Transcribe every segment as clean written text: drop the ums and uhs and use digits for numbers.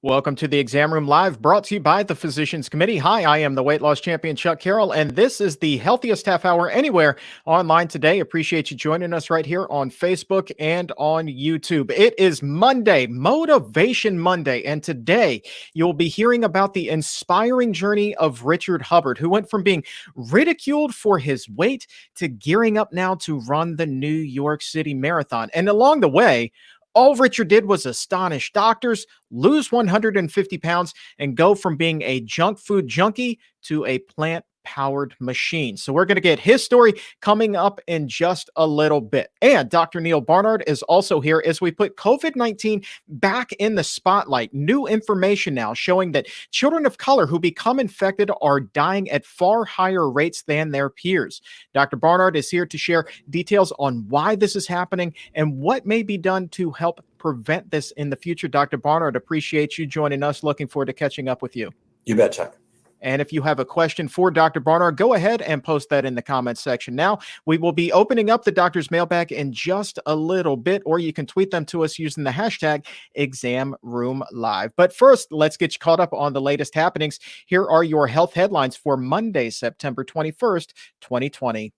Welcome to the Exam Room Live, brought to you by the Physicians Committee. Hi, I am the weight loss champion, Chuck Carroll, and this is the healthiest half hour anywhere online today. Appreciate you joining us right here on Facebook and on YouTube. It is Monday, Motivation Monday, and today you'll be hearing about the inspiring journey of Richard Hubbard, who went from being ridiculed for his weight to gearing up now to run the New York City Marathon. And along the way, all Richard did was astonish doctors, lose 150 pounds, and go from being a junk food junkie to a plant-powered machine. So we're going to get his story coming up in just a little bit. And Dr. Neal Barnard is also here as we put COVID-19 back in the spotlight. New information now showing that children of color who become infected are dying at far higher rates than their peers. Dr. Barnard is here to share details on why this is happening and what may be done to help prevent this in the future. Dr. Barnard, appreciate you joining us. Looking forward to catching up with you. You bet, Chuck. And if you have a question for Dr. Barnard, go ahead and post that in the comments section. Now, we will be opening up the doctor's mailbag in just a little bit, or you can tweet them to us using the hashtag ExamRoomLive. But first, let's get you caught up on the latest happenings. Here are your health headlines for Monday, September 21st, 2020.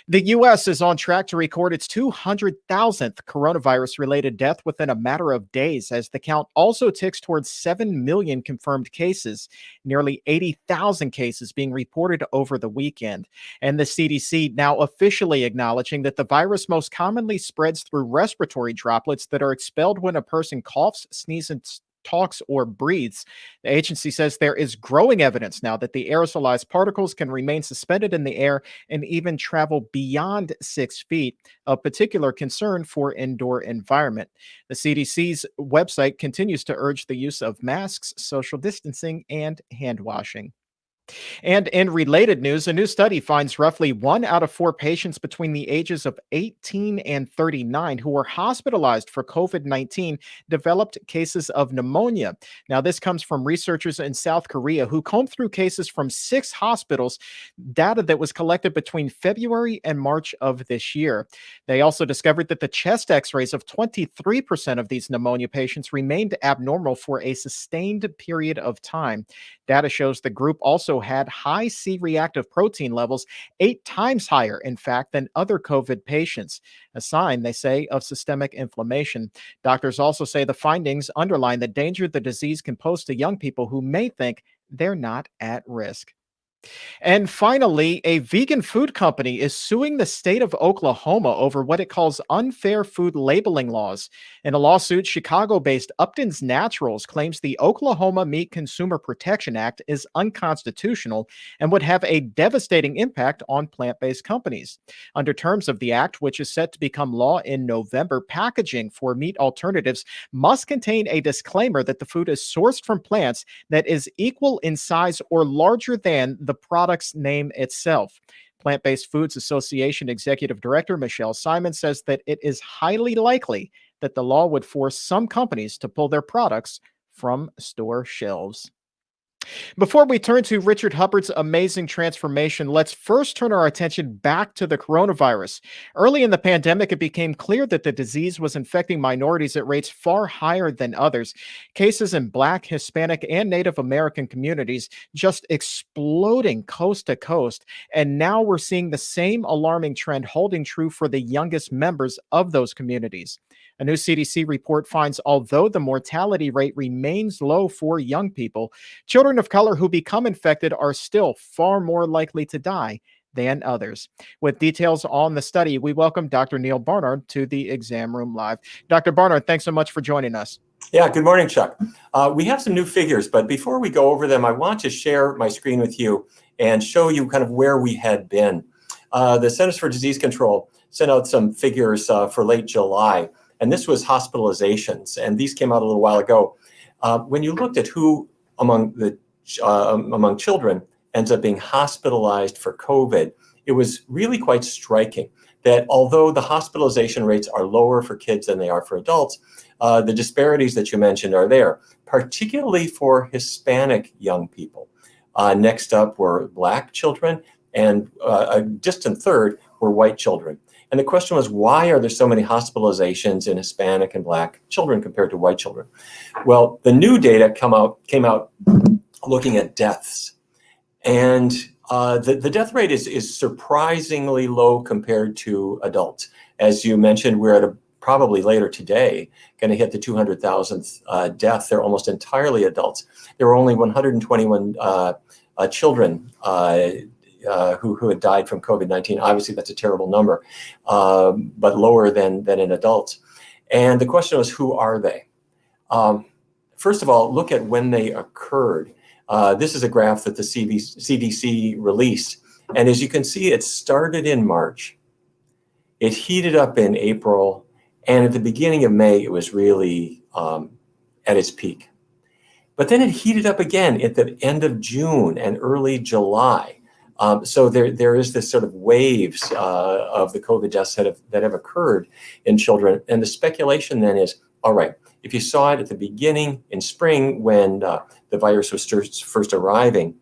The U.S. is on track to record its 200,000th coronavirus-related death within a matter of days, as the count also ticks towards 7 million confirmed cases, nearly 80,000 cases being reported over the weekend. And the CDC now officially acknowledging that the virus most commonly spreads through respiratory droplets that are expelled when a person coughs, sneezes, talks, or breathes. The agency says there is growing evidence now that the aerosolized particles can remain suspended in the air and even travel beyond 6 feet, a particular concern for indoor environment. The CDC's website continues to urge the use of masks, social distancing, and hand washing. And in related news, a new study finds roughly 1 out of 4 patients between the ages of 18 and 39 who were hospitalized for COVID-19 developed cases of pneumonia. Now, this comes from researchers in South Korea who combed through cases from 6 hospitals, data that was collected between February and March of this year. They also discovered that the chest x-rays of 23% of these pneumonia patients remained abnormal for a sustained period of time. Data shows the group also had high C-reactive protein levels, 8 times higher, in fact, than other COVID patients, a sign, they say, of systemic inflammation. Doctors also say the findings underline the danger the disease can pose to young people who may think they're not at risk. And finally, a vegan food company is suing the state of Oklahoma over what it calls unfair food labeling laws. In a lawsuit, Chicago-based Upton's Naturals claims the Oklahoma Meat Consumer Protection Act is unconstitutional and would have a devastating impact on plant-based companies. Under terms of the act, which is set to become law in November, packaging for meat alternatives must contain a disclaimer that the food is sourced from plants that is equal in size or larger than the product's name itself. Plant-Based Foods Association Executive Director Michelle Simon says that it is highly likely that the law would force some companies to pull their products from store shelves. Before we turn to Richard Hubbard's amazing transformation, let's first turn our attention back to the coronavirus. Early in the pandemic, it became clear that the disease was infecting minorities at rates far higher than others. Cases in Black, Hispanic, and Native American communities just exploding coast to coast. And now we're seeing the same alarming trend holding true for the youngest members of those communities. A new CDC report finds although the mortality rate remains low for young people, children of color who become infected are still far more likely to die than others. With details on the study, we welcome Dr. Neal Barnard to the Exam Room Live. Dr. Barnard, thanks so much for joining us. Yeah, good morning, Chuck. We have some new figures, but before we go over them, I want to share my screen with you and show you kind of where we had been. The Centers for Disease Control sent out some figures for late July. And this was hospitalizations, and these came out a little while ago. When you looked at who among children ends up being hospitalized for COVID, it was really quite striking that although the hospitalization rates are lower for kids than they are for adults, the disparities that you mentioned are there, particularly for Hispanic young people. Next up were Black children, and a distant third were white children. And the question was, why are there so many hospitalizations in Hispanic and Black children compared to white children? Well, the new data came out looking at deaths. And the death rate is surprisingly low compared to adults. As you mentioned, we're at probably later today going to hit the 200,000th death. They're almost entirely adults. There were only 121 children who had died from COVID-19. Obviously, that's a terrible number, but lower than in adults. And the question was, who are they? First of all, look at when they occurred. This is a graph that the CDC released. And as you can see, it started in March. It heated up in April. And at the beginning of May, it was really at its peak. But then it heated up again at the end of June and early July. So there is this sort of waves of the COVID deaths that have occurred in children. And the speculation then is, all right, if you saw it at the beginning in spring when the virus was first arriving,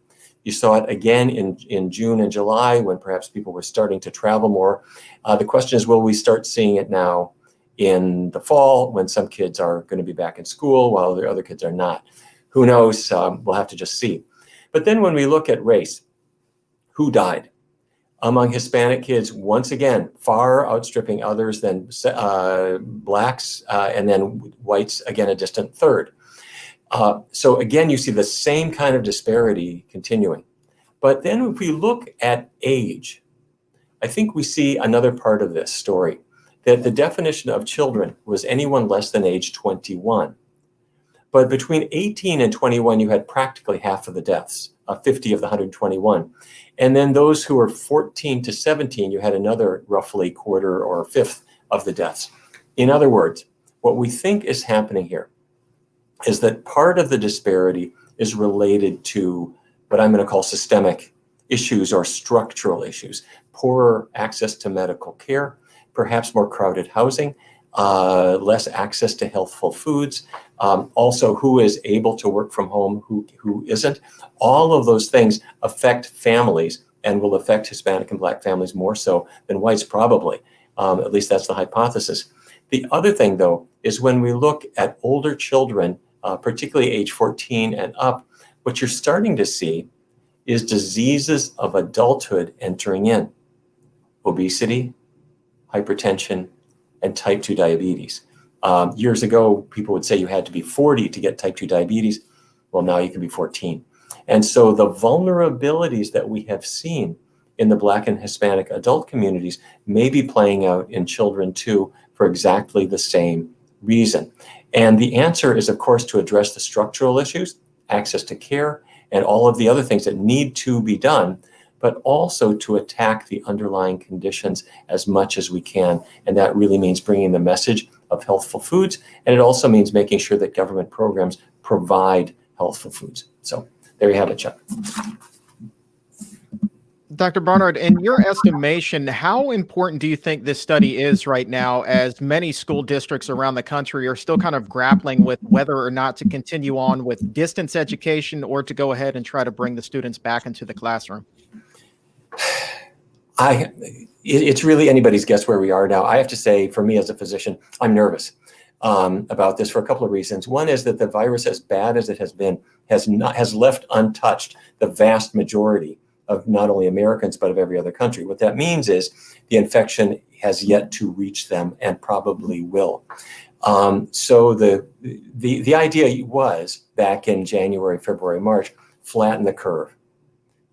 you saw it again in June and July when perhaps people were starting to travel more. The question is, will we start seeing it now in the fall when some kids are going to be back in school while the other kids are not? Who knows? We'll have to just see. But then when we look at race, who died? Among Hispanic kids, once again, far outstripping others than Blacks, and then whites, again, a distant third. So again, you see the same kind of disparity continuing. But then if we look at age, I think we see another part of this story, that the definition of children was anyone less than age 21. But between 18 and 21, you had practically half of the deaths, 50 of the 121. And then those who were 14 to 17, you had another roughly quarter or a fifth of the deaths. In other words, what we think is happening here is that part of the disparity is related to what I'm going to call systemic issues or structural issues, poorer access to medical care, perhaps more crowded housing, less access to healthful foods, also who is able to work from home, who isn't. All of those things affect families and will affect Hispanic and Black families more so than whites probably. At least that's the hypothesis. The other thing, though, is when we look at older children, particularly age 14 and up, what you're starting to see is diseases of adulthood entering in. Obesity, hypertension, and type 2 diabetes. Years ago, people would say you had to be 40 to get type 2 diabetes. Well, now you can be 14. And so the vulnerabilities that we have seen in the Black and Hispanic adult communities may be playing out in children too for exactly the same reason. And the answer is, of course, to address the structural issues, access to care, and all of the other things that need to be done, but also to attack the underlying conditions as much as we can. And that really means bringing the message of healthful foods. And it also means making sure that government programs provide healthful foods. So there you have it, Chuck. Dr. Barnard, in your estimation, how important do you think this study is right now, as many school districts around the country are still kind of grappling with whether or not to continue on with distance education or to go ahead and try to bring the students back into the classroom? It's really anybody's guess where we are now. I have to say, for me as a physician, I'm nervous about this for a couple of reasons. One is that the virus, as bad as it has been, has left untouched the vast majority of not only Americans, but of every other country. What that means is the infection has yet to reach them and probably will. So the idea was, back in January, February, March, flatten the curve.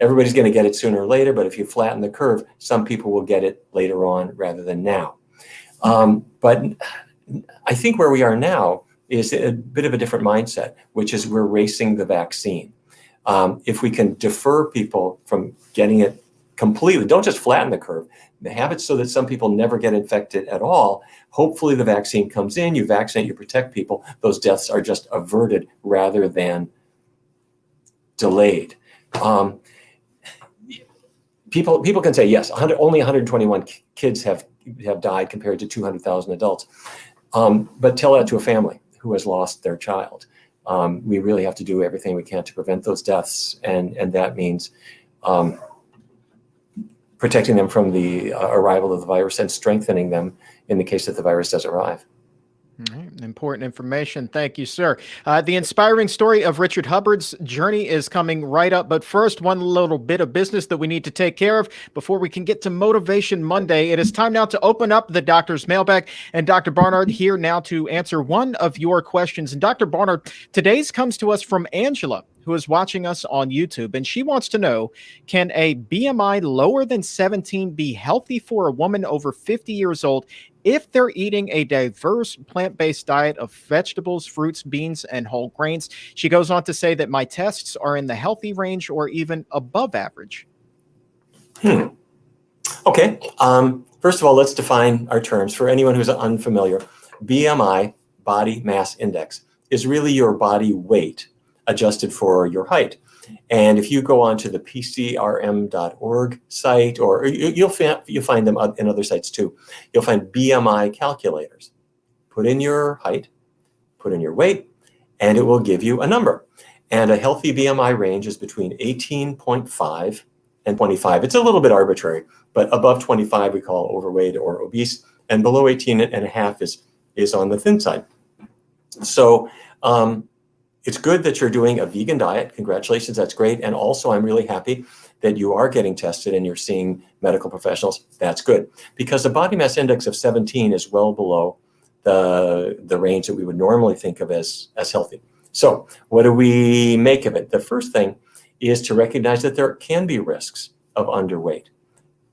Everybody's going to get it sooner or later, but if you flatten the curve, some people will get it later on rather than now. But I think where we are now is a bit of a different mindset, which is we're racing the vaccine. If we can defer people from getting it completely, don't just flatten the curve, have it so that some people never get infected at all. Hopefully the vaccine comes in, you vaccinate, you protect people, those deaths are just averted rather than delayed. People can say, yes, only 121 kids have died compared to 200,000 adults. But tell that to a family who has lost their child. We really have to do everything we can to prevent those deaths. And that means protecting them from the arrival of the virus and strengthening them in the case that the virus does arrive. All right. Important information. Thank you, sir. The inspiring story of Richard Hubbard's journey is coming right up. But first, one little bit of business that we need to take care of before we can get to Motivation Monday. It is time now to open up the doctor's mailbag. And Dr. Barnard here now to answer one of your questions. And Dr. Barnard, today's comes to us from Angela, who is watching us on YouTube. And she wants to know, can a BMI lower than 17 be healthy for a woman over 50 years old if they're eating a diverse plant-based diet of vegetables, fruits, beans, and whole grains? She goes on to say that my tests are in the healthy range or even above average. Okay. First of all, let's define our terms. For anyone who's unfamiliar, BMI, body mass index, is really your body weight adjusted for your height. And if you go onto the pcrm.org site, or you'll find them in other sites too, you'll find BMI calculators. Put in your height, put in your weight, and it will give you a number. And a healthy BMI range is between 18.5 and 25. It's a little bit arbitrary, but above 25 we call overweight or obese, and below 18 and a half is on the thin side. So it's good that you're doing a vegan diet. Congratulations, that's great. And also, I'm really happy that you are getting tested and you're seeing medical professionals. That's good, because the body mass index of 17 is well below the range that we would normally think of as healthy. So what do we make of it? The first thing is to recognize that there can be risks of underweight.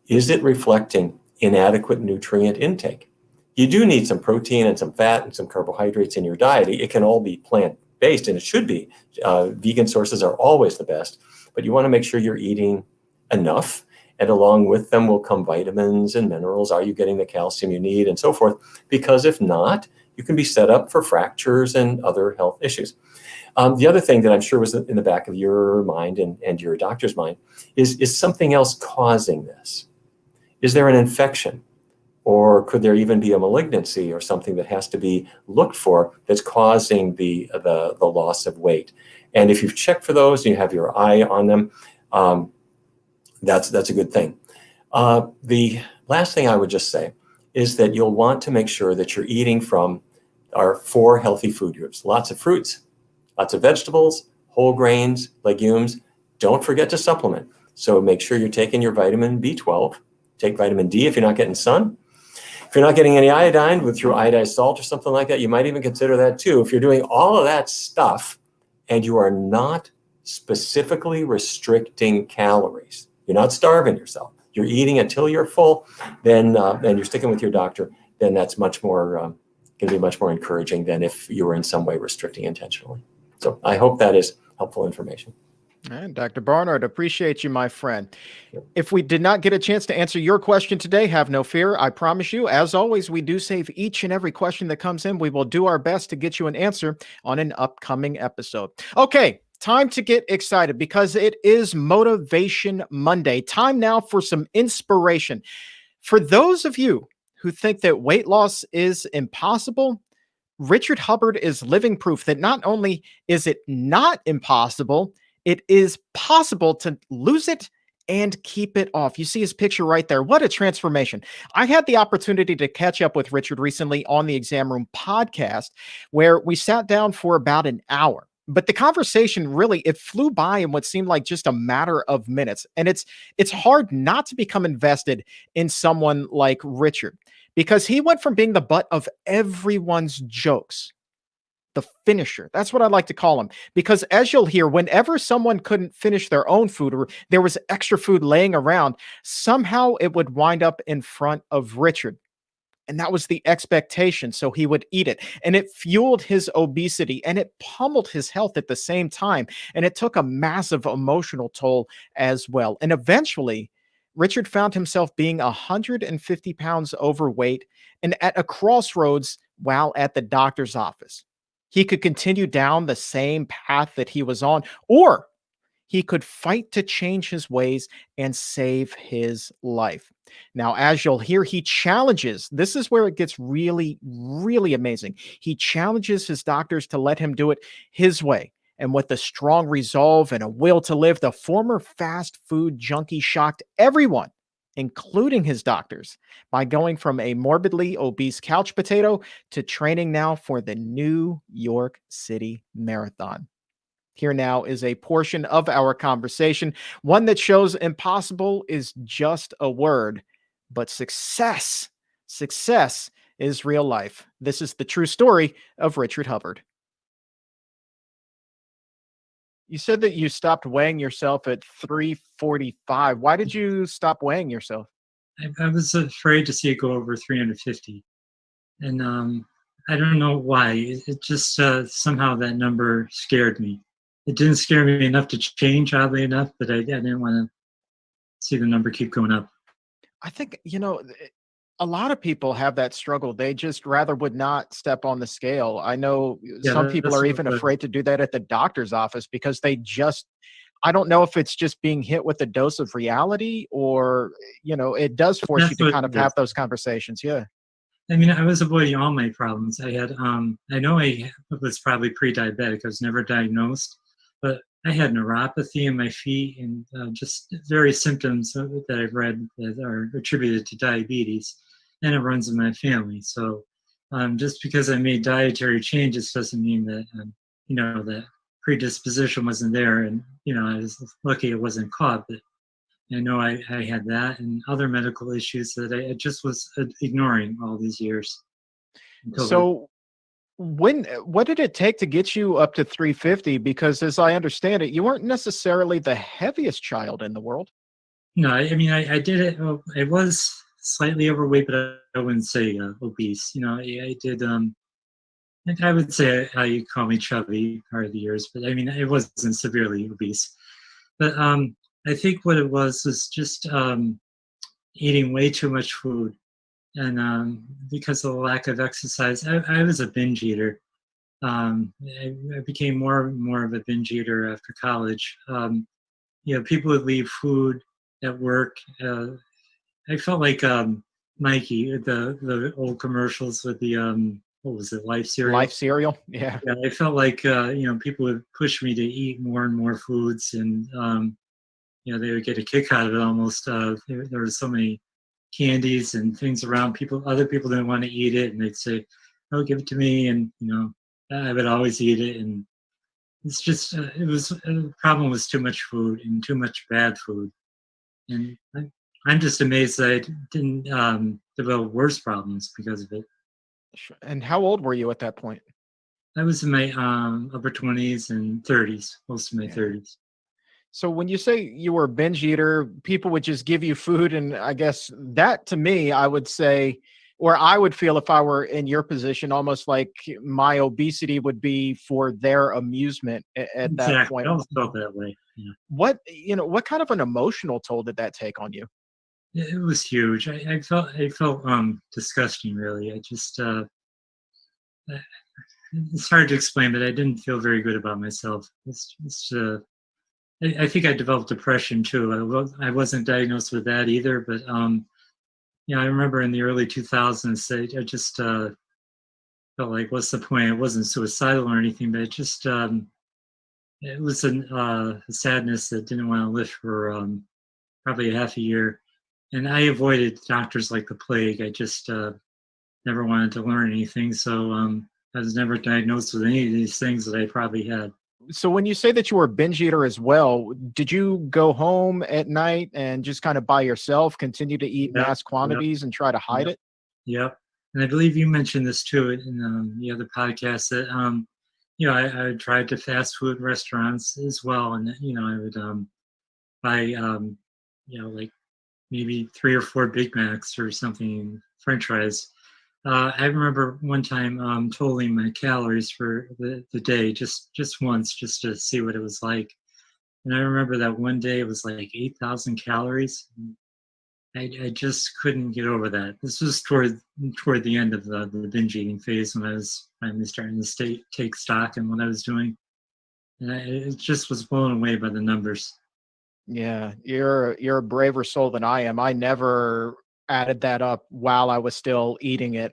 Is it reflecting inadequate nutrient intake? You do need some protein and some fat and some carbohydrates in your diet. It can all be plant-based, and it should be. Vegan sources are always the best, but you want to make sure you're eating enough, and along with them will come vitamins and minerals. Are you getting the calcium you need, and so forth? Because if not, you can be set up for fractures and other health issues. The other thing that I'm sure was in the back of your mind and your doctor's mind is something else causing this? Is there an infection? Or could there even be a malignancy or something that has to be looked for that's causing the loss of weight? And if you've checked for those and you have your eye on them, that's a good thing. The last thing I would just say is that you'll want to make sure that you're eating from our 4 healthy food groups. Lots of fruits, lots of vegetables, whole grains, legumes. Don't forget to supplement. So make sure you're taking your vitamin B12. Take vitamin D if you're not getting sun. If you're not getting any iodine through iodized salt or something like that, you might even consider that too. If you're doing all of that stuff and you are not specifically restricting calories, you're not starving yourself, you're eating until you're full, then and you're sticking with your doctor, then that's much more going to be much more encouraging than if you were in some way restricting intentionally. So I hope that is helpful information. And Dr. Barnard, appreciate you, my friend. If we did not get a chance to answer your question today, have no fear. I promise you, as always, we do save each and every question that comes in. We will do our best to get you an answer on an upcoming episode. Okay, time to get excited because it is Motivation Monday. Time now for some inspiration. For those of you who think that weight loss is impossible, Richard Hubbard is living proof that not only is it not impossible, it is possible to lose it and keep it off. You see his picture right there. What a transformation. I had the opportunity to catch up with Richard recently on the Exam Room podcast, where we sat down for about an hour. But the conversation really, it flew by in what seemed like just a matter of minutes. And it's hard not to become invested in someone like Richard, because he went from being the butt of everyone's jokes, the finisher. That's what I like to call him. Because as you'll hear, whenever someone couldn't finish their own food or there was extra food laying around, somehow it would wind up in front of Richard. And that was the expectation. So he would eat it. And it fueled his obesity and it pummeled his health at the same time. And it took a massive emotional toll as well. And eventually, Richard found himself being 150 pounds overweight and at a crossroads while at the doctor's office. He could continue down the same path that he was on, or he could fight to change his ways and save his life. Now, as you'll hear, he challenges. This is where it gets really, really amazing. He challenges his doctors to let him do it his way. And with a strong resolve and a will to live, the former fast food junkie shocked everyone including his doctors, by going from a morbidly obese couch potato to training now for the New York City Marathon. Here now is a portion of our conversation, one that shows impossible is just a word, but success is real life. This is the true story of Richard Hubbard. You said that you stopped weighing yourself at 345. Why did you stop weighing yourself? I was afraid to see it go over 350. And I don't know why. It just somehow that number scared me. It didn't scare me enough to change, oddly enough, but I didn't want to see the number keep going up. I think, a lot of people have that struggle. They just rather would not step on the scale. I know Yeah, some people that's are what even afraid to do that at the doctor's office because I don't know if it's just being hit with a dose of reality or, it does force you that's to what kind of it have is. those conversations. Yeah. I mean, I was avoiding all my problems. I had, I know I was probably pre-diabetic. I was never diagnosed, but I had neuropathy in my feet and just various symptoms that I've read that are attributed to diabetes, and it runs in my family. So just because I made dietary changes doesn't mean that, that predisposition wasn't there. And, I was lucky it wasn't caught, but I know I had that and other medical issues that I just was ignoring all these years until the, So what did it take to get you up to 350? Because as I understand it, you weren't necessarily the heaviest child in the world. no, I mean, I did it. I was slightly overweight, but I wouldn't say obese. I did, I would say you call me chubby part of the years, but I mean, it wasn't severely obese. But I think what it was just eating way too much food. And because of the lack of exercise, I was a binge eater. I became more and more of a binge eater after college. People would leave food at work. I felt like Nike, the old commercials with the what was it, Life cereal. Life cereal. Yeah. Yeah, I felt like people would push me to eat more and more foods, and they would get a kick out of it almost. There were so many candies and things around. Other people didn't want to eat it, and they'd say, "Oh, give it to me," and I would always eat it. And it's just the problem was too much food and too much bad food. And I'm just amazed that I didn't develop worse problems because of it. Sure. And how old were you at that point? I was in my upper 20s and 30s, most of my Yeah. 30s. So when you say you were a binge eater, people would just give you food. And I guess that to me, I would say, or I would feel if I were in your position, almost like my obesity would be for their amusement at that Exactly. point. I always felt that way. Yeah. What kind of an emotional toll did that take on you? It was huge. I felt disgusting, really. I just it's hard to explain, but I didn't feel very good about myself. I think I developed depression too. I wasn't diagnosed with that either, but I remember in the early 2000s, I just felt like, what's the point? It wasn't suicidal or anything, but it was a sadness that didn't want to lift for probably a half a year. And I avoided doctors like the plague. I just never wanted to learn anything. So I was never diagnosed with any of these things that I probably had. So when you say that you were a binge eater as well, did you go home at night and just kind of by yourself continue to eat Yep, mass yep, quantities and try to hide yep, it? yep. And I believe you mentioned this too in the other podcast that I tried to fast food restaurants as well, and I would buy like maybe 3 or 4 Big Macs or something, French fries. I remember one time totaling my calories for the day just once, just to see what it was like. And I remember that one day it was like 8,000 calories. I just couldn't get over that. This was toward the end of the binge eating phase when I was finally starting to take stock in what I was doing. And it just was blown away by the numbers. Yeah, you're a braver soul than I am. I never added that up while I was still eating it.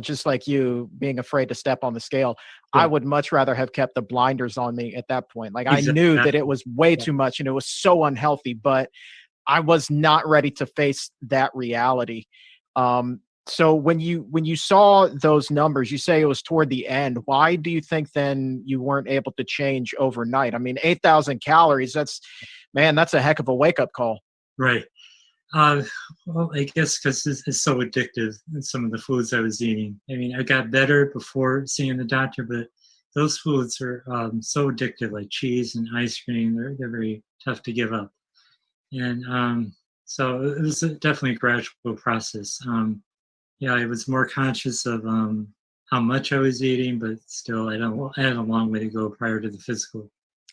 Just like you being afraid to step on the scale, I Yeah, would much rather have kept the blinders on me at that point. Like I knew that exactly. it was way Yeah, too much and it was so unhealthy, but I was not ready to face that reality. So when you saw those numbers, you say it was toward the end. Why do you think then you weren't able to change overnight? I mean, 8,000 calories, that's a heck of a wake-up call. Right. Uh, well, I guess because it's so addictive, some of the foods I was eating. I mean, I got better before seeing the doctor, but those foods are so addictive, like cheese and ice cream. They're very tough to give up. And so it was definitely a gradual process. Yeah, I was more conscious of how much I was eating, but still, I had a long way to go prior to the physical.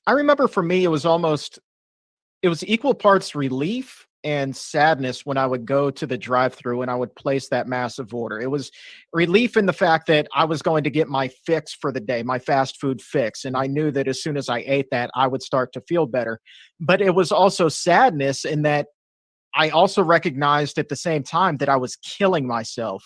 I remember for me, it was equal parts relief and sadness when I would go to the drive-through and I would place that massive order. It was relief in the fact that I was going to get my fix for the day, my fast food fix. And I knew that as soon as I ate that, I would start to feel better. But it was also sadness in that I also recognized at the same time that I was killing myself.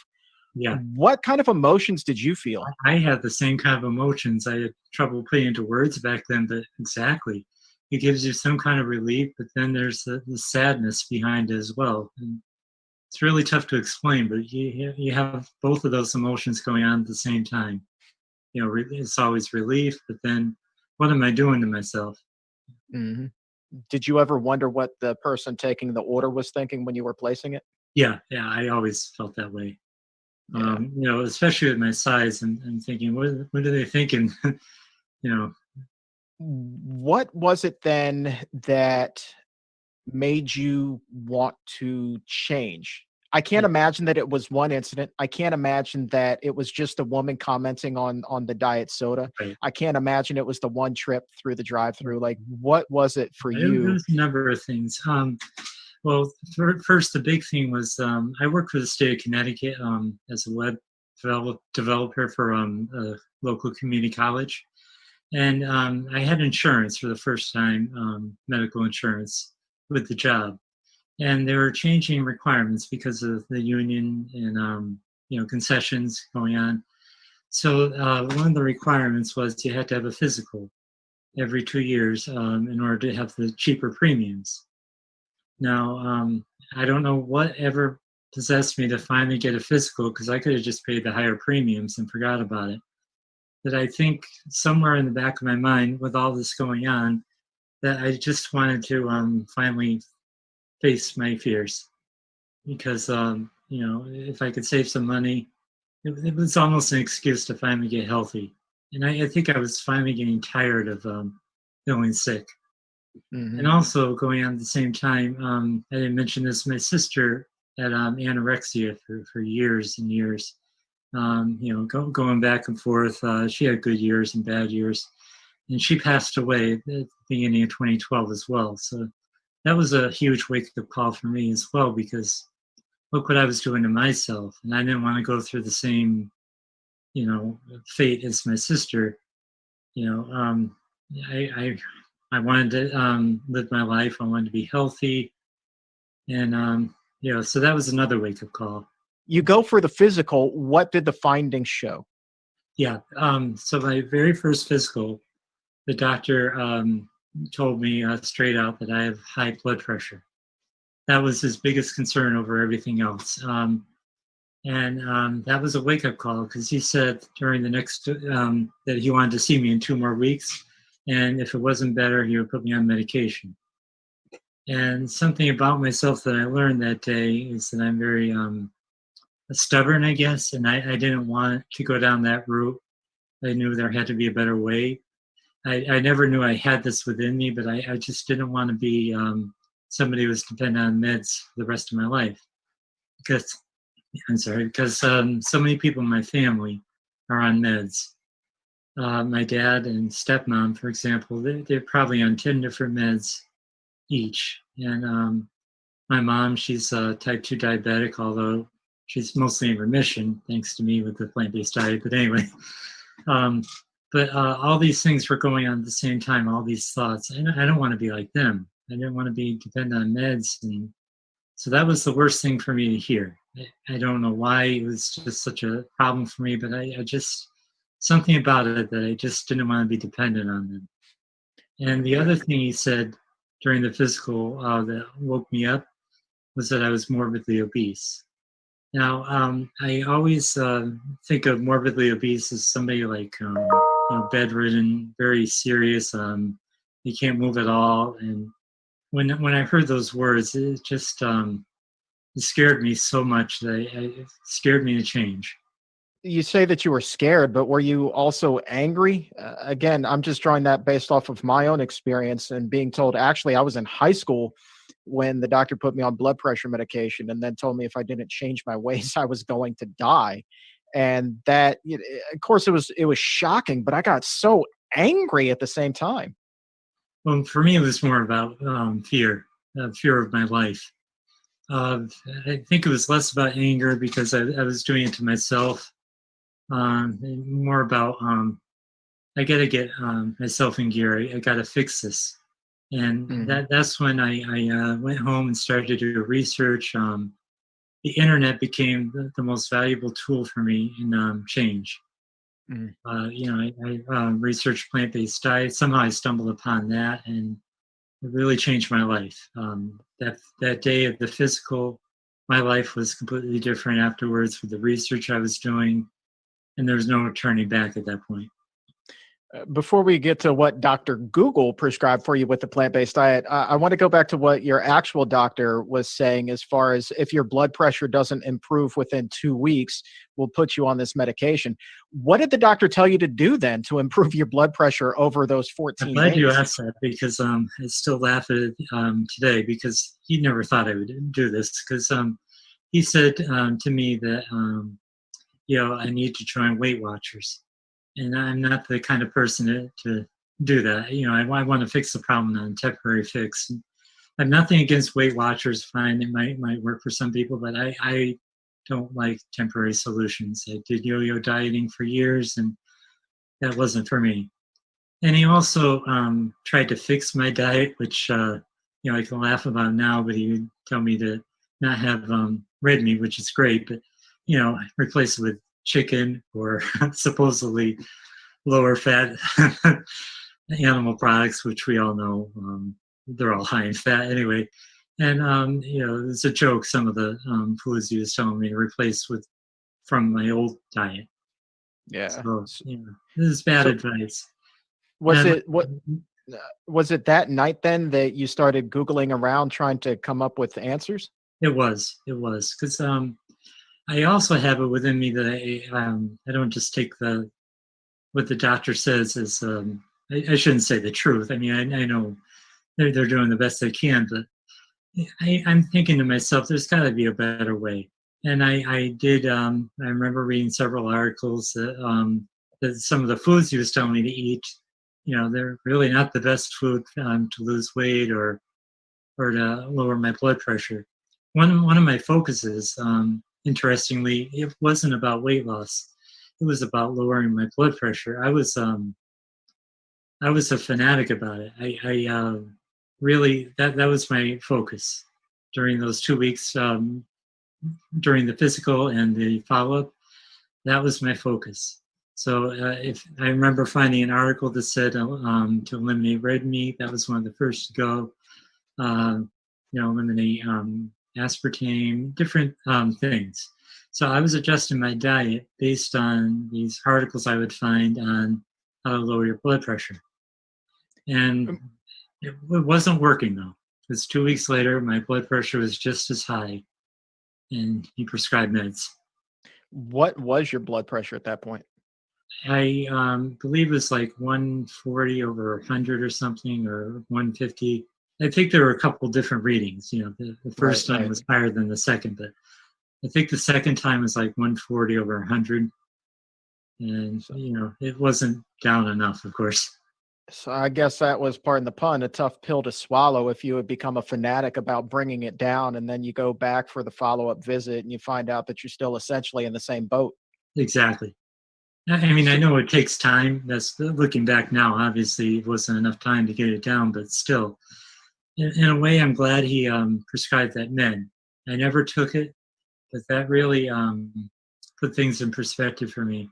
Yeah, What kind of emotions did you feel? I had the same kind of emotions. I had trouble putting into words back then, but exactly. It gives you some kind of relief, but then there's the sadness behind it as well. And it's really tough to explain, but you have both of those emotions going on at the same time. You know, it's always relief, but then what am I doing to myself? Mhm. Did you ever wonder what the person taking the order was thinking when you were placing it? Yeah, yeah, I always felt that way. Yeah. You know, especially with my size and thinking, what are they thinking? You know, What was it then that made you want to change? I can't imagine that it was one incident. I can't imagine that it was just a woman commenting on the diet soda. right. I can't imagine it was the one trip through the drive-through. Like, what was it for There you? was a number of things. Well, first, the big thing was I worked for the state of Connecticut as a web developer for a local community college. And I had insurance for the first time, medical insurance with the job. And they were changing requirements because of the union and you know, concessions going on. So one of the requirements was you had to have a physical every 2 years in order to have the cheaper premiums. Now, I don't know what ever possessed me to finally get a physical because I could have just paid the higher premiums and forgot about it. But I think somewhere in the back of my mind, with all this going on, that I just wanted to finally face my fears because you know, if I could save some money, it was almost an excuse to finally get healthy. And I think I was finally getting tired of feeling sick. And Mhm. also going on at the same time, I didn't mention this, my sister had anorexia for years and years. You know, going back and forth. She had good years and bad years. And she passed away at the beginning of 2012 as well. So that was a huge wake up call for me as well, because look what I was doing to myself. And I didn't want to go through the same, you know, fate as my sister. You know, I, I wanted to live my life. I wanted to be healthy. And, you know, so that was another wake up call. You go for the physical. What did the findings show? Yeah. So my very first physical, the doctor told me straight out that I have high blood pressure. That was his biggest concern over everything else. And that was a wake up call because he said during the next that he wanted to see me in 2 more weeks. And if it wasn't better, he would put me on medication. And something about myself that I learned that day is that I'm very stubborn, I guess. And I didn't want to go down that route. I knew there had to be a better way. I never knew I had this within me, but I just didn't want to be somebody who was dependent on meds for the rest of my life. Because I'm sorry, because so many people in my family are on meds. My dad and stepmom, for example, they're probably on 10 different meds each. And my mom, she's type 2 diabetic, although she's mostly in remission, thanks to me with the plant-based diet. But anyway, um, but all these things were going on at the same time, all these thoughts. And I don't want to be like them. I didn't want to be dependent on meds. And so that was the worst thing for me to hear. I don't know why it was just such a problem for me, but I just, something about it that I just didn't want to be dependent on them. And the other thing he said during the physical that woke me up was that I was morbidly obese. Now, I always think of morbidly obese as somebody like bedridden, very serious. You can't move at all. And when I heard those words, it just it scared me so much that it scared me to change. You say that you were scared, but were you also angry? Again, I'm just drawing that based off of my own experience and being told, actually, I was in high school when the doctor put me on blood pressure medication and then told me if I didn't change my ways, I was going to die. And that, of course, it was shocking, but I got so angry at the same time. Well, for me, it was more about fear of my life. Uh, I think it was less about anger because I was doing it to myself. More about I got to get myself in gear. I got to fix this, and Mhm. that's when I went home and started to do research. The internet became the most valuable tool for me in change. Mm. I researched plant-based diet. Somehow I stumbled upon that, and it really changed my life. That day of the physical, my life was completely different afterwards with the research I was doing, and there was no turning back at that point. Before we get to what Dr. Google prescribed for you with the plant-based diet, I want to go back to what your actual doctor was saying as far as if your blood pressure doesn't improve within 2 weeks, we'll put you on this medication. What did the doctor tell you to do then to improve your blood pressure over those I'm 14 glad you days? asked that because I still laugh at it today because he never thought I would do this because he said to me that I need to join Weight Watchers, and I'm not the kind of person to do that. I want to fix the problem, not a temporary fix. I have nothing against Weight Watchers. Fine, it might work for some people, but I don't like temporary solutions. I did yo-yo dieting for years, and that wasn't for me. And he also tried to fix my diet, which I can laugh about now. But he would tell me to not have red meat, which is great, but replace it with chicken or supposedly lower fat animal products, which we all know they're all high in fat anyway. And it's a joke. Some of the foods he was telling me to replace with from my old diet. Yeah. So this is bad So advice. was And it what was it that night then that you started Googling around trying to come up with answers? it was because I also have it within me that I don't just take the what the doctor says as I shouldn't say the truth. I mean, I know they're doing the best they can, but I'm thinking to myself, there's got to be a better way. And I did. I remember reading several articles that some of the foods he was telling me to eat, they're really not the best food to lose weight or to lower my blood pressure. One of my focuses, interestingly, it wasn't about weight loss. It was about lowering my blood pressure. I was a fanatic about it. I really that was my focus during those 2 weeks during the physical and the follow up. That was my focus. So if I remember finding an article that said to eliminate red meat, that was one of the first to go. Uh, eliminate aspartame, different things. So I was adjusting my diet based on these articles I would find on how to lower your blood pressure. And Um, it wasn't working though, because 2 weeks later, my blood pressure was just as high, and he prescribed meds. What was your blood pressure at that point? I believe it was like 140 over 100 or something, or 150. I think there were a couple different readings. The Right, first time right. was higher than the second, but I think the second time was like 140 over 100. And, So it wasn't down enough, of course. So I guess that was, pardon the pun, a tough pill to swallow if you had become a fanatic about bringing it down, and then you go back for the follow-up visit and you find out that you're still essentially in the same boat. Exactly. I mean, I So, know it takes time. That's looking back now. Obviously, it wasn't enough time to get it down, but still, in a way, I'm glad he prescribed that med. I never took it, but that really put things in perspective for me.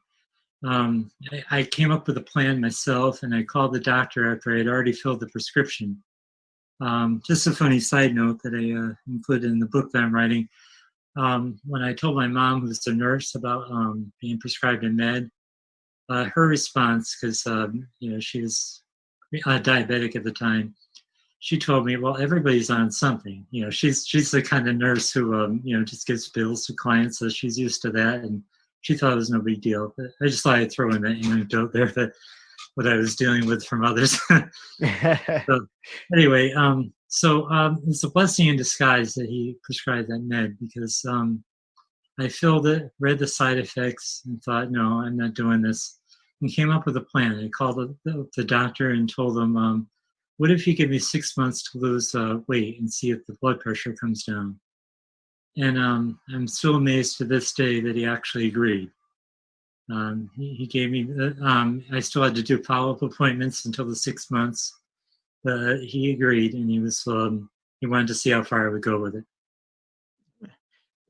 I came up with a plan myself, and I called the doctor after I had already filled the prescription. Just a funny side note that I included in the book that I'm writing. When I told my mom, who's a nurse, about being prescribed a med, her response, because she was diabetic at the time, she told me, "Well, everybody's on something." She's the kind of nurse who just gives bills to clients, so she's used to that, and she thought it was no big deal. But I just thought I'd throw in that anecdote there, that what I was dealing with from others. So anyway, it's a blessing in disguise that he prescribed that med, because I filled it, read the side effects, and thought, no, I'm not doing this, and came up with a plan. I called the doctor and told him, what if you give me 6 months to lose weight and see if the blood pressure comes down? And I'm still amazed to this day that he actually agreed. He gave me, I still had to do follow-up appointments until the 6 months, but he agreed, and he wanted to see how far I would go with it.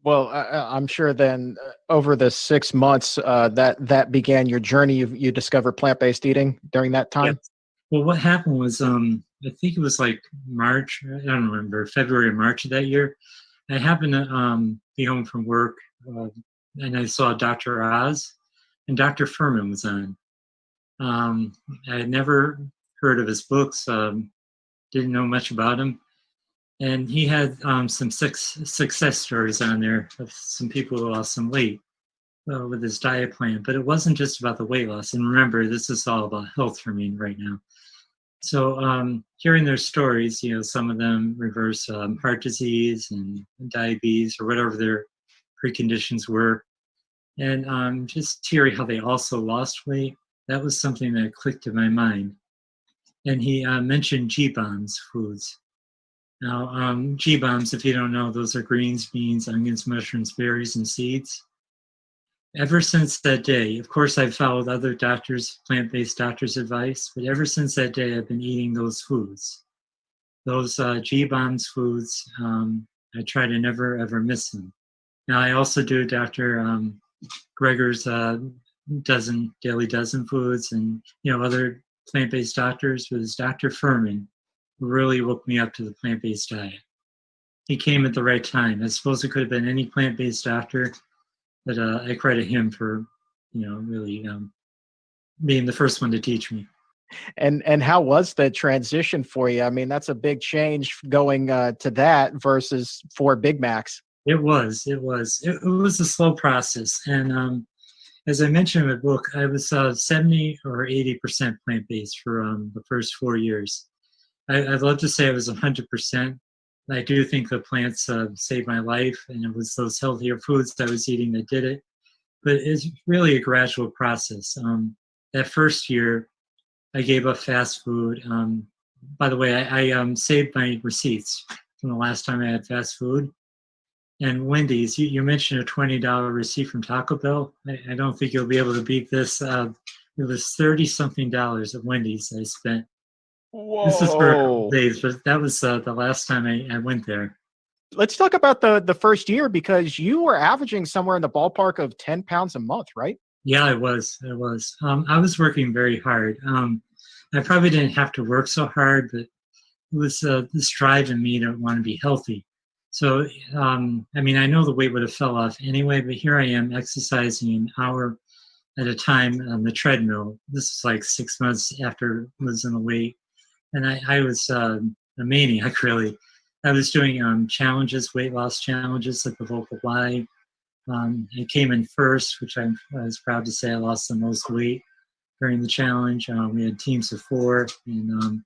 Well, I'm sure then over the 6 months that began your journey, you discovered plant-based eating during that time? Yes. Well, what happened was, I think it was like March, I don't remember, February or March of that year. I happened to be home from work, and I saw Dr. Oz, and Dr. Furman was on. I had never heard of his books, didn't know much about him. And he had some success stories on there of some people who lost some weight with his diet plan. But it wasn't just about the weight loss. And remember, this is all about health for me right now. So hearing their stories, some of them reverse heart disease and diabetes or whatever their preconditions were. And just hearing how they also lost weight, that was something that clicked in my mind. And he mentioned G-bombs foods. Now, G-bombs, if you don't know, those are greens, beans, onions, mushrooms, berries, and seeds. Ever since that day, of course, I've followed other doctors, plant-based doctors' advice, but ever since that day, I've been eating those foods. Those G-bombs foods, I try to never, ever miss them. Now, I also do Dr. Greger's daily dozen foods, and other plant-based doctors, but it's Dr. Furman who really woke me up to the plant-based diet. He came at the right time. I suppose it could have been any plant-based doctor, but I credit him for really being the first one to teach me. And how was the transition for you? I mean, that's a big change going to that versus 4 Big Macs. It was a slow process, and as I mentioned in my book, I was 70 or 80% plant-based for the first 4 years. I'd love to say I was 100%. I do think the plants saved my life, and it was those healthier foods that I was eating that did it. But it's really a gradual process. That first year, I gave up fast food. By the way, I saved my receipts from the last time I had fast food. And Wendy's, you mentioned a $20 receipt from Taco Bell. I don't think you'll be able to beat this. It was $30-something at Wendy's I spent. Whoa. This is for a couple days, but that was the last time I went there. Let's talk about the first year, because you were averaging somewhere in the ballpark of 10 pounds a month, right? Yeah, I was. I was working very hard. I probably didn't have to work so hard, but it was this drive in me to want to be healthy. So, I know the weight would have fell off anyway, but here I am exercising an hour at a time on the treadmill. This was like 6 months after losing the weight. And I was a maniac, really. I was doing challenges, weight loss challenges at the local Y. I came in first, which I was proud to say I lost the most weight during the challenge. We had teams of 4, and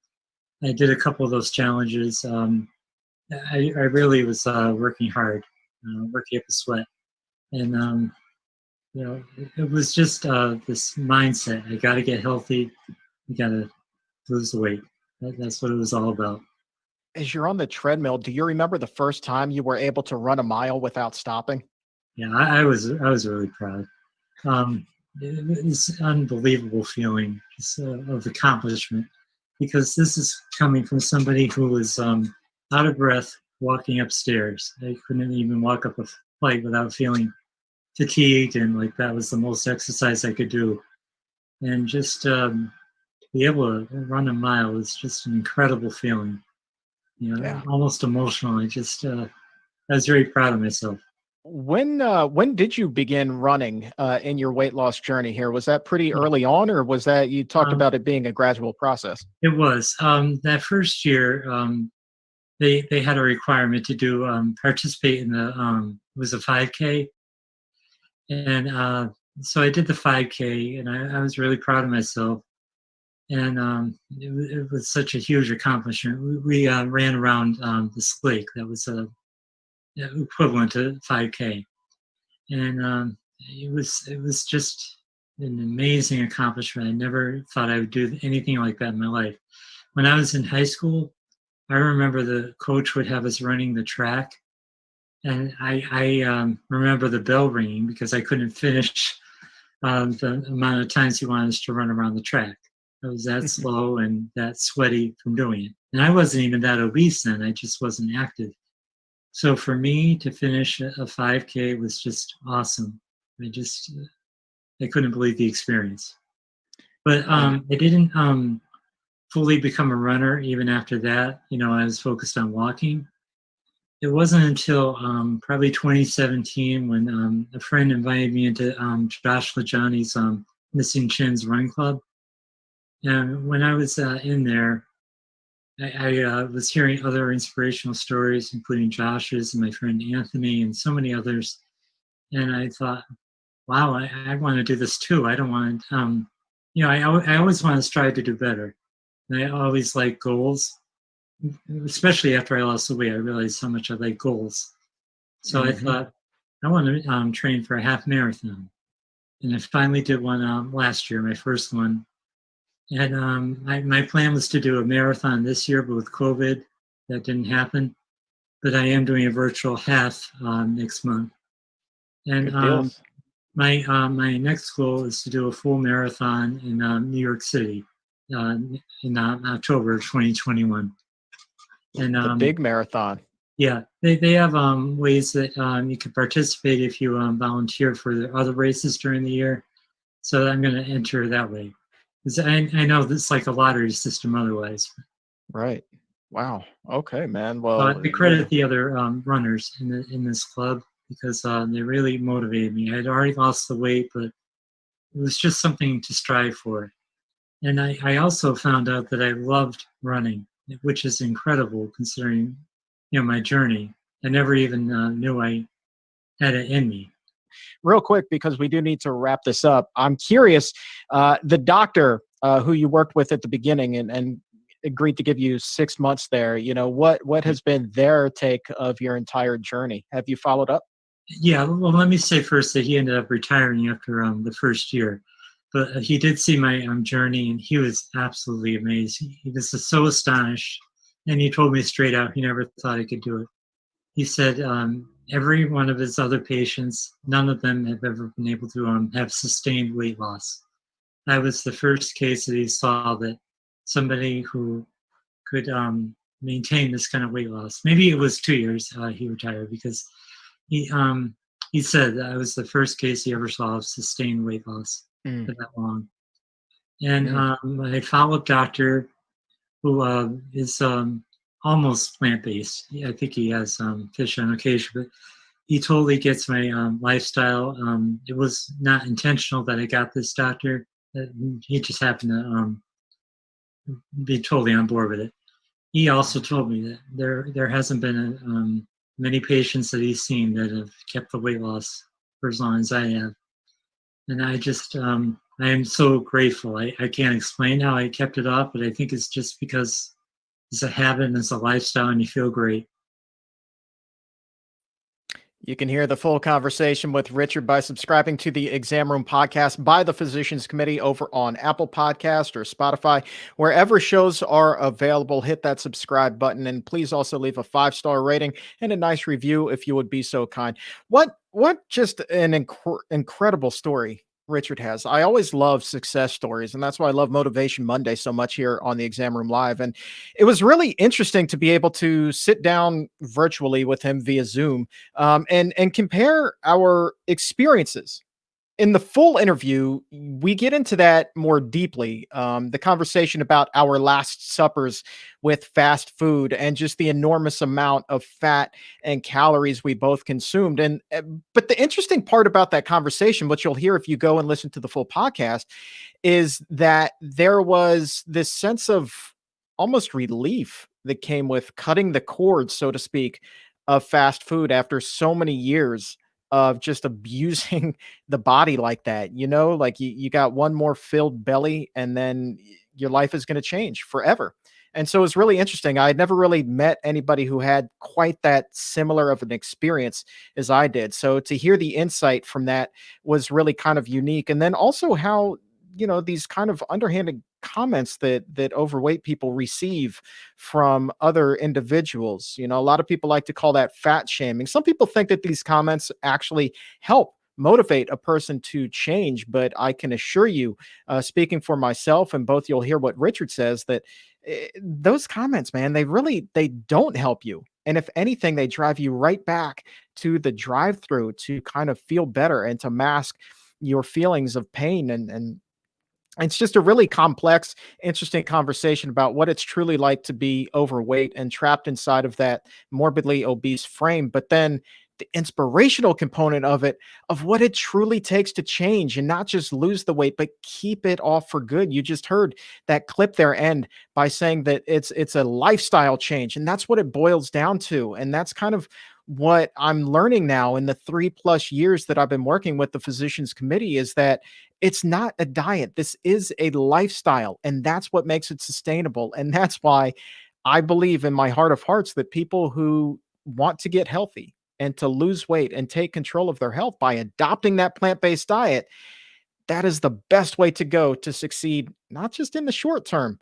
I did a couple of those challenges. I really was working hard, working up a sweat. And, it was just this mindset. I got to get healthy. I got to lose the weight. That's what it was all about. As you're on the treadmill, do you remember the first time you were able to run a mile without stopping? Yeah, I was really proud. It's an unbelievable feeling of accomplishment, because this is coming from somebody who was out of breath walking upstairs. I couldn't even walk up a flight without feeling fatigued, and like that was the most exercise I could do. And just be able to run a mile is just an incredible feeling. Yeah. almost emotional. I was very proud of myself. When did you begin running in your weight loss journey here? Was that pretty early on, or was that you talked Um, about it being a gradual process? it was that first year. They had a requirement to do participate in the it was a 5K, and so I did the 5K, and I was really proud of myself. And it was such a huge accomplishment. We ran around this lake that was equivalent to 5K, and it was just an amazing accomplishment. I never thought I would do anything like that in my life. When I was in high school, I remember the coach would have us running the track, and I remember the bell ringing because I couldn't finish the amount of times he wanted us to run around the track. I was that slow and that sweaty from doing it. And I wasn't even that obese then, I just wasn't active. So for me to finish a 5K was just awesome. I couldn't believe the experience. But I didn't fully become a runner even after that. I was focused on walking. It wasn't until probably 2017 when a friend invited me into Josh LaJohnny's Missing Chins Run Club. And when I was in there, I was hearing other inspirational stories, including Josh's and my friend Anthony and so many others. And I thought, wow, I want to do this too. I don't want to, I always want to strive to do better. And I always like goals, especially after I lost the weight. I realized how much I like goals. So I thought, I want to train for a half marathon. And I finally did one last year, my first one. And my plan was to do a marathon this year, but with COVID, that didn't happen. But I am doing a virtual half next month. And my next goal is to do a full marathon in New York City in October 2021. And the big marathon. Yeah, they have ways that you can participate if you volunteer for the other races during the year. So I'm going to enter that way. Because I know it's like a lottery system otherwise. Right. Wow. Okay, man. Well, I credit the other runners in this club because they really motivated me. I had already lost the weight, but it was just something to strive for. And I also found out that I loved running, which is incredible considering my journey. I never even knew I had it in me. Real quick, because we do need to wrap this up. I'm curious, the doctor who you worked with at the beginning and agreed to give you 6 months there, what has been their take of your entire journey? Have you followed up? Yeah, well, let me say first that he ended up retiring after the first year. But he did see my journey, and he was absolutely amazing. He was just so astonished, and he told me straight out he never thought I could do it. He said every one of his other patients, none of them have ever been able to have sustained weight loss. I was the first case that he saw that somebody who could maintain this kind of weight loss. Maybe it was 2 years he retired because he said that I was the first case he ever saw of sustained weight loss for that long. And my follow-up doctor, who is almost plant-based. I think he has fish on occasion, but he totally gets my lifestyle. It was not intentional that I got this doctor. He just happened to be totally on board with it. He also told me that there hasn't been many patients that he's seen that have kept the weight loss for as long as I have. And I just, I am so grateful. I can't explain how I kept it up, but I think it's just because it's a habit and it's a lifestyle and you feel great. You can hear the full conversation with Richard by subscribing to the Exam Room podcast by the Physicians Committee over on Apple Podcast or Spotify. Wherever shows are available, hit that subscribe button, and please also leave a 5-star rating and a nice review if you would be so kind. What just an incredible story Richard has. I always love success stories, and that's why I love Motivation Monday so much here on the Exam Room Live. And it was really interesting to be able to sit down virtually with him via Zoom and compare our experiences in the full interview, we get into that more deeply. The conversation about our last suppers with fast food and just the enormous amount of fat and calories we both consumed. And but the interesting part about that conversation, which you'll hear if you go and listen to the full podcast, is that there was this sense of almost relief that came with cutting the cord, so to speak, of fast food after so many years of just abusing the body like that. Like you got one more filled belly and then your life is going to change forever. And so it's really interesting. I had never really met anybody who had quite that similar of an experience as I did. So to hear the insight from that was really kind of unique. And then also how, these kind of underhanded comments that overweight people receive from other individuals. A lot of people like to call that fat shaming. Some people think that these comments actually help motivate a person to change, but I can assure you, speaking for myself, and both you'll hear what Richard says, that those comments, man, they don't help you. And if anything, they drive you right back to the drive-through to kind of feel better and to mask your feelings of pain. And it's just a really complex, interesting conversation about what it's truly like to be overweight and trapped inside of that morbidly obese frame. But then the inspirational component of it, of what it truly takes to change and not just lose the weight, but keep it off for good. You just heard that clip there end by saying that it's a lifestyle change, and that's what it boils down to. And that's kind of what I'm learning now in the 3+ years that I've been working with the Physicians Committee, is that it's not a diet. This is a lifestyle, and that's what makes it sustainable. And that's why I believe in my heart of hearts that people who want to get healthy and to lose weight and take control of their health by adopting that plant-based diet, that is the best way to go to succeed, not just in the short term,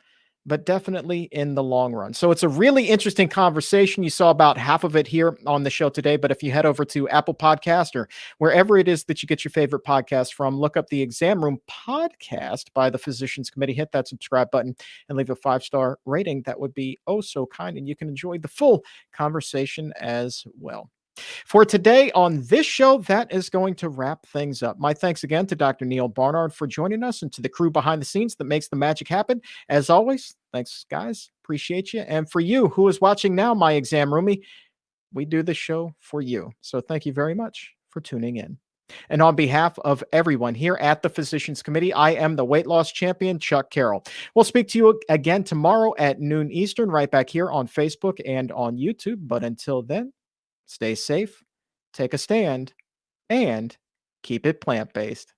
but definitely in the long run. So it's a really interesting conversation. You saw about half of it here on the show today, but if you head over to Apple Podcast or wherever it is that you get your favorite podcast from, look up the Exam Room Podcast by the Physicians Committee, hit that subscribe button and leave a 5-star rating. That would be oh so kind, and you can enjoy the full conversation as well. For today on this show, that is going to wrap things up. My thanks again to Dr. Neal Barnard for joining us and to the crew behind the scenes that makes the magic happen. As always, thanks, guys. Appreciate you. And for you who is watching now, my exam roomie, we do this show for you. So thank you very much for tuning in. And on behalf of everyone here at the Physicians Committee, I am the weight loss champion, Chuck Carroll. We'll speak to you again tomorrow at noon Eastern, right back here on Facebook and on YouTube. But until then, stay safe, take a stand, and keep it plant-based.